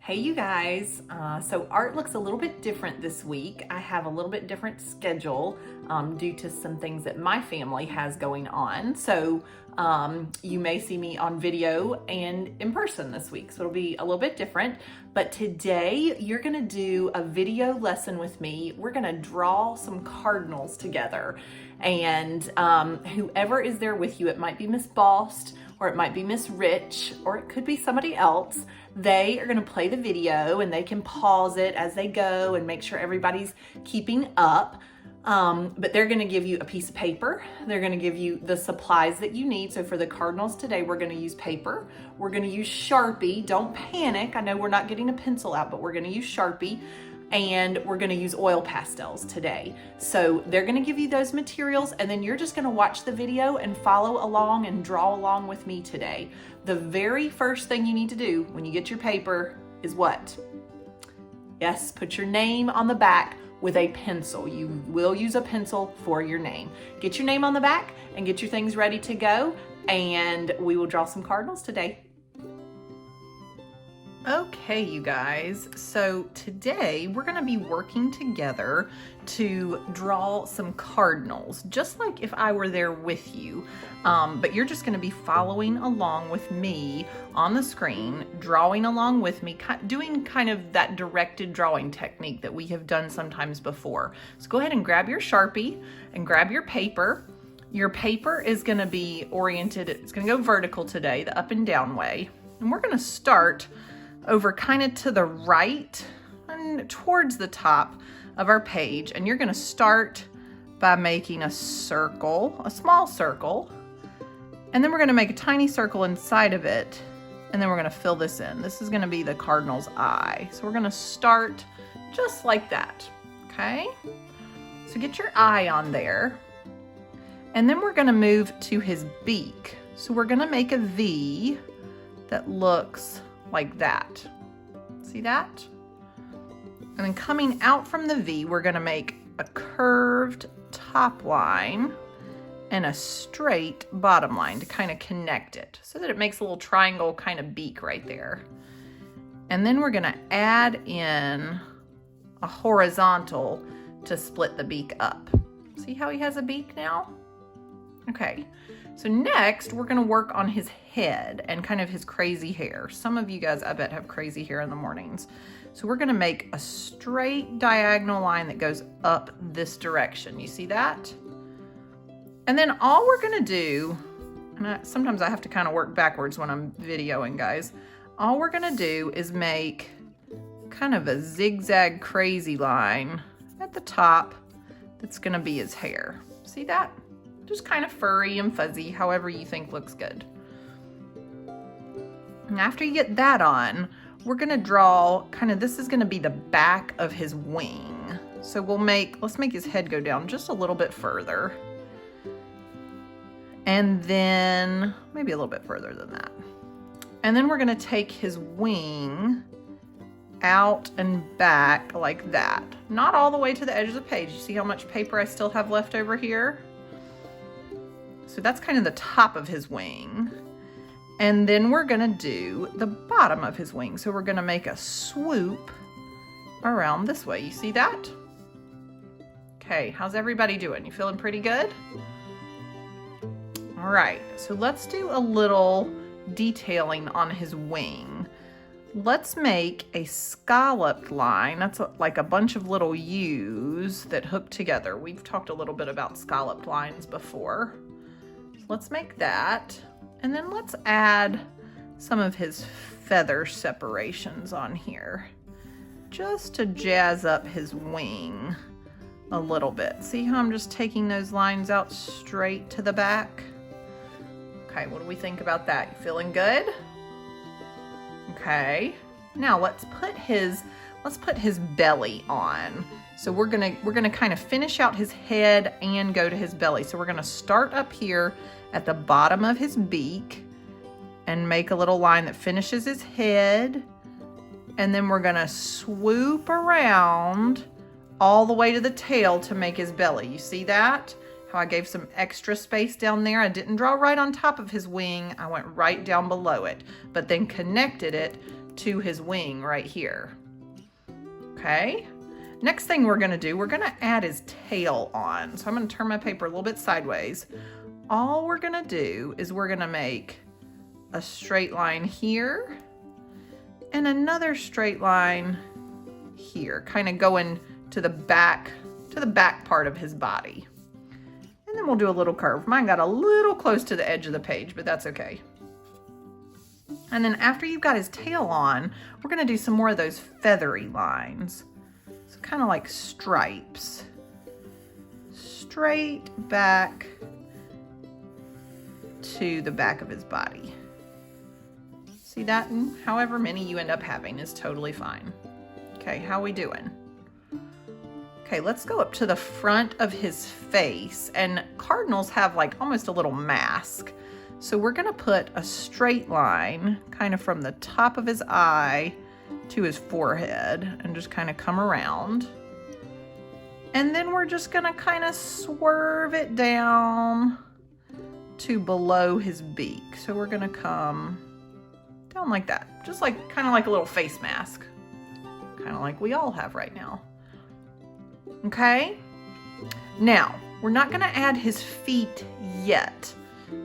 Hey you guys, so art looks a little bit different this week. I have a little bit different schedule due to some things that my family has going on. So you may see me on video and in person this week. So it'll be a little bit different. But today you're gonna do a video lesson with me. We're gonna draw some cardinals together. And whoever is there with you, it might be Miss Bost, or it might be Miss Rich, or it could be somebody else. They are gonna play the video and they can pause it as they go and make sure everybody's keeping up. But they're gonna give you a piece of paper. They're gonna give you the supplies that you need. So for the cardinals today, we're gonna use paper. We're gonna use Sharpie. Don't panic. I know we're not getting a pencil out, but we're gonna use Sharpie. And we're gonna use oil pastels today. So they're gonna give you those materials and then you're just gonna watch the video and follow along and draw along with me today. The very first thing you need to do when you get your paper is what? Yes, put your name on the back with a pencil. You will use a pencil for your name. Get your name on the back and get your things ready to go, and we will draw some cardinals today. Okay, you guys, so today we're gonna be working together to draw some cardinals, just like if I were there with you, but you're just gonna be following along with me on the screen, drawing along with me, doing kind of that directed drawing technique that we have done sometimes before. So go ahead and grab your Sharpie and grab your paper. Your paper is gonna be oriented, it's gonna go vertical today, the up and down way, and we're gonna start over kind of to the right and towards the top of our page. And you're gonna start by making a circle, a small circle, and then we're gonna make a tiny circle inside of it, and then we're gonna fill this in. This is gonna be the cardinal's eye. So we're gonna start just like that, okay? So get your eye on there, and then we're gonna move to his beak. So we're gonna make a V that looks like that. See that? And then coming out from the V, we're gonna make a curved top line and a straight bottom line to kind of connect it so that it makes a little triangle kind of beak right there. And then we're gonna add in a horizontal to split the beak up. See how he has a beak now? Okay. So next, we're gonna work on his head and kind of his crazy hair. Some of you guys, I bet, have crazy hair in the mornings. So we're gonna make a straight diagonal line that goes up this direction. You see that? And then all we're gonna do, and sometimes I have to kind of work backwards when I'm videoing, guys. All we're gonna do is make kind of a zigzag crazy line at the top that's gonna be his hair. See that? Just kind of furry and fuzzy, however you think looks good. And after you get that on, we're gonna draw kind of, this is gonna be the back of his wing. So let's make his head go down just a little bit further. And then maybe a little bit further than that. And then we're gonna take his wing out and back like that. Not all the way to the edge of the page. You see how much paper I still have left over here? So that's kind of the top of his wing. And then we're gonna do the bottom of his wing. So we're gonna make a swoop around this way. You see that? Okay, how's everybody doing? You feeling pretty good? All right, so let's do a little detailing on his wing. Let's make a scalloped line. That's like a bunch of little U's that hook together. We've talked a little bit about scalloped lines before. Let's make that, and then let's add some of his feather separations on here just to jazz up his wing a little bit. See how I'm just taking those lines out straight to the back? Okay, what do we think about that? You feeling good? Okay, now let's put his belly on. So we're gonna kind of finish out his head and go to his belly. So we're gonna start up here at the bottom of his beak and make a little line that finishes his head. And then we're gonna swoop around all the way to the tail to make his belly. You see that? How I gave some extra space down there. I didn't draw right on top of his wing. I went right down below it, but then connected it to his wing right here. Okay. Next thing we're gonna do, we're gonna add his tail on. So I'm gonna turn my paper a little bit sideways. All we're gonna do is we're gonna make a straight line here and another straight line here, kind of going to the back part of his body. And then we'll do a little curve. Mine got a little close to the edge of the page, but that's okay. And then after you've got his tail on, we're gonna do some more of those feathery lines. So kind of like stripes. Straight back to the back of his body. See that? And however many you end up having is totally fine. Okay, how we doing? Okay, let's go up to the front of his face. And cardinals have like almost a little mask. So we're gonna put a straight line kind of from the top of his eye to his forehead and just kind of come around. And then we're just gonna kind of swerve it down to below his beak. So we're gonna come down like that, just like kind of like a little face mask, kind of like we all have right now. Okay, now we're not gonna add his feet yet.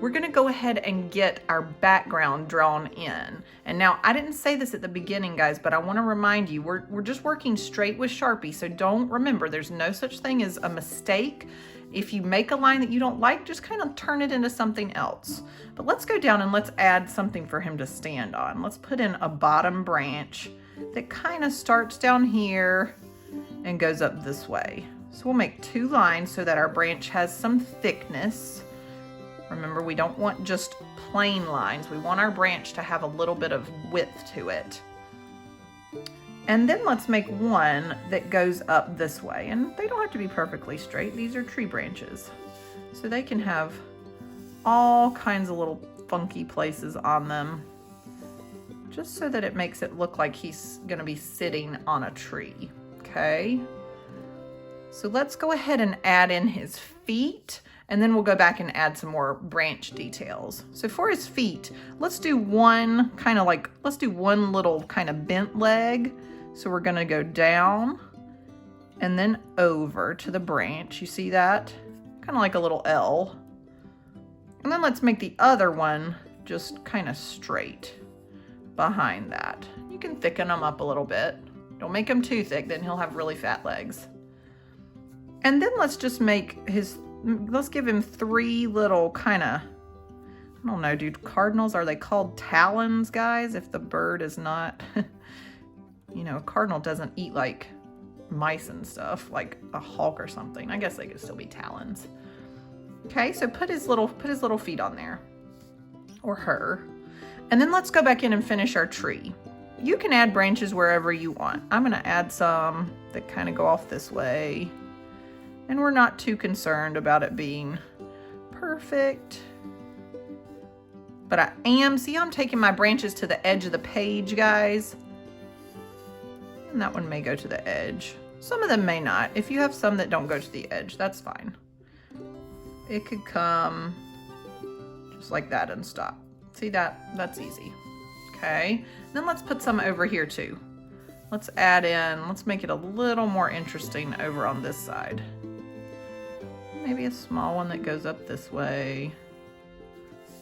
We're gonna go ahead and get our background drawn in. And now I didn't say this at the beginning, guys, but I wanna remind you, we're just working straight with Sharpie. So don't, remember, there's no such thing as a mistake. If you make a line that you don't like, just kind of turn it into something else. But let's go down and let's add something for him to stand on. Let's put in a bottom branch that kind of starts down here and goes up this way. So we'll make 2 lines so that our branch has some thickness. Remember, we don't want just plain lines. We want our branch to have a little bit of width to it. And then let's make one that goes up this way. And they don't have to be perfectly straight. These are tree branches. So they can have all kinds of little funky places on them, just so that it makes it look like he's gonna be sitting on a tree, okay? So let's go ahead and add in his feet, and then we'll go back and add some more branch details. So for his feet, let's do one little kind of bent leg. So we're gonna go down and then over to the branch. You see that? Kind of like a little L. And then let's make the other one just kind of straight behind that. You can thicken them up a little bit. Don't make them too thick, then he'll have really fat legs. And then let's just make let's give him 3 little kind of, I don't know, dude, cardinals, are they called talons, guys? If the bird is not, you know, a cardinal doesn't eat like mice and stuff, like a hawk or something. I guess they could still be talons. Okay, so put his little feet on there, or her. And then let's go back in and finish our tree. You can add branches wherever you want. I'm gonna add some that kind of go off this way. And we're not too concerned about it being perfect. But I am, see, I'm taking my branches to the edge of the page, guys. And that one may go to the edge. Some of them may not. If you have some that don't go to the edge, that's fine. It could come just like that and stop. See that? That's easy. Okay. Then let's put some over here too. Let's add in, let's make it a little more interesting over on this side. Maybe a small one that goes up this way.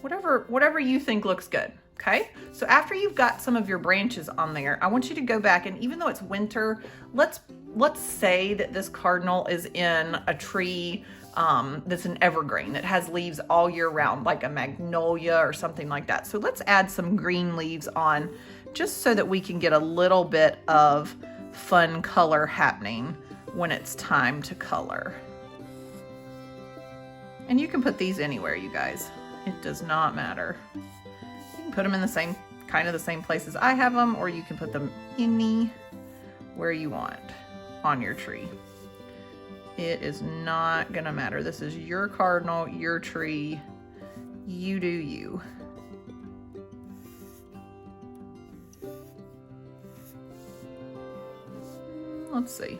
Whatever you think looks good. Okay, so after you've got some of your branches on there, I want you to go back, and even though it's winter, let's say that this cardinal is in a tree that's an evergreen that has leaves all year round, like a magnolia or something like that. So let's add some green leaves on, just so that we can get a little bit of fun color happening when it's time to color. And you can put these anywhere, you guys. It does not matter. You can put them in the same places I have them, or you can put them anywhere you want on your tree. It is not gonna matter. This is your cardinal, your tree. You do you. Let's see.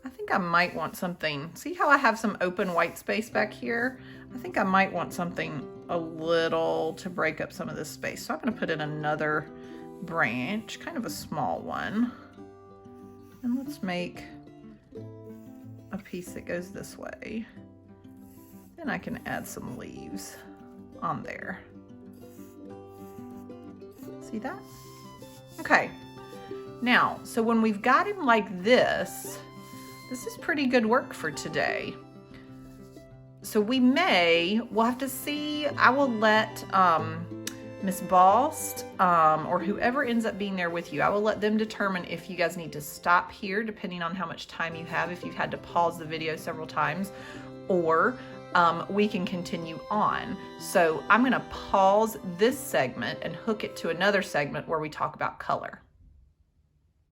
I think I might want something. See how I have some open white space back here? I think I might want something a little to break up some of this space. So I'm gonna put in another branch, kind of a small one. And let's make a piece that goes this way. Then I can add some leaves on there. See that? Okay. Now, so when we've got him like this is pretty good work for today. So we'll have to see. I will let Miss Bost or whoever ends up being there with you, I will let them determine if you guys need to stop here, depending on how much time you have, if you've had to pause the video several times, or we can continue on. So I'm gonna pause this segment and hook it to another segment where we talk about color.